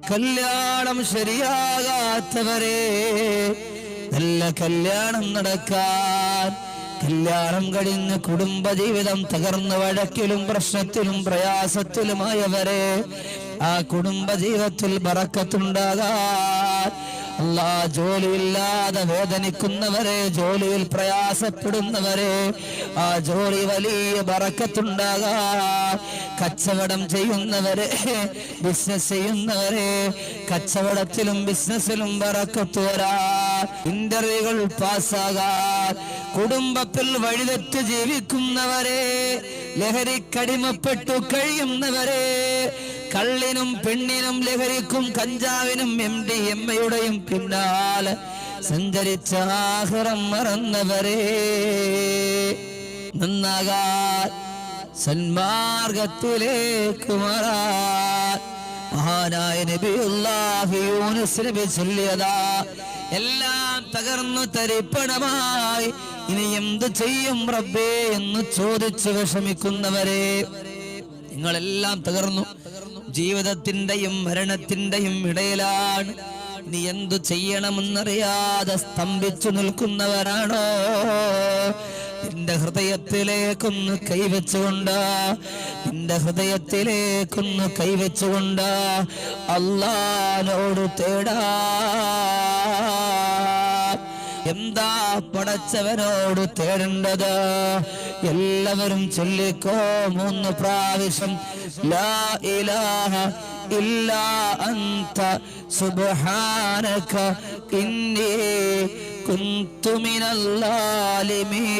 കല്യാണം ശരിയാകാത്തവരെ നല്ല കല്യാണം നടക്കാൻ, കല്യാണം കഴിഞ്ഞ് കുടുംബജീവിതം തകർന്ന് വഴക്കിലും പ്രശ്നത്തിലും പ്രയാസത്തിലുമായവരെ ആ കുടുംബജീവിതത്തിൽ ബറക്കത്തുണ്ടാകാൻ, അല്ലാ ജോലിയില്ലാതെ വേദനിക്കുന്നവരെ, ജോലിയിൽ പ്രയാസപ്പെടുന്നവരെ ആ ജോലി വലിയ ബറക്കത്തുണ്ടാകാൻ, കച്ചവടം ചെയ്യുന്നവരെ, ബിസിനസ് ചെയ്യുന്നവരെ കച്ചവടത്തിലും ബിസിനസ്സിലും ബറക്കത്ത് വരാൻ, ഇന്റർവ്യൂകൾ പാസ്സാകാൻ, കുടുംബത്തിൽ വഴിതെറ്റ് ജീവിക്കുന്നവരെ, ലഹരിക്കടിമപ്പെട്ടു കഴിയുന്നവരെ, കള്ളിനും പെണ്ണിനും ലഹരിക്കും കഞ്ചാവിനും MDMA-യുടെയും പിന്നാലെ സഞ്ചരിച്ച ആഖിറം മറന്നവരെ നന്നാകാൻ, സന്മാർഗത്തിലേക്ക് മാറാൻ മഹാനായ നബിയുല്ലാഹി യൂനുസ് നബി ചൊല്ലിയതാ, എല്ലാം തകർന്നു തരിപ്പണമായി ഇനി എന്ത് ചെയ്യും റബ്ബേ എന്ന് ചോദിച്ച് വിഷമിക്കുന്നവരെ, നിങ്ങളെല്ലാം തകർന്നു, ജീവിതത്തിന്റെയും മരണത്തിന്റെയും ഇടയിലാണ്, നീ എന്തു ചെയ്യണമെന്നറിയാതെ സ്തംഭിച്ചു നിൽക്കുന്നവരാണോ? നിന്റെ ഹൃദയത്തിലേക്കൊന്ന് കൈവച്ചുകൊണ്ട്, നിന്റെ ഹൃദയത്തിലേക്കൊന്ന് കൈവച്ചുകൊണ്ട് അല്ലാഹുവോട് തേടാ. എന്താ പടച്ചവനോട് തേടേണ്ടത്? എല്ലാവരും ചൊല്ലിക്കോ 3 പ്രാവശ്യം, ലാ ഇലാഹ ഇല്ലാ അൻത സുബ്ഹാനക ഇന്നി കുന്തു മിനൽ ളാലിമീൻ.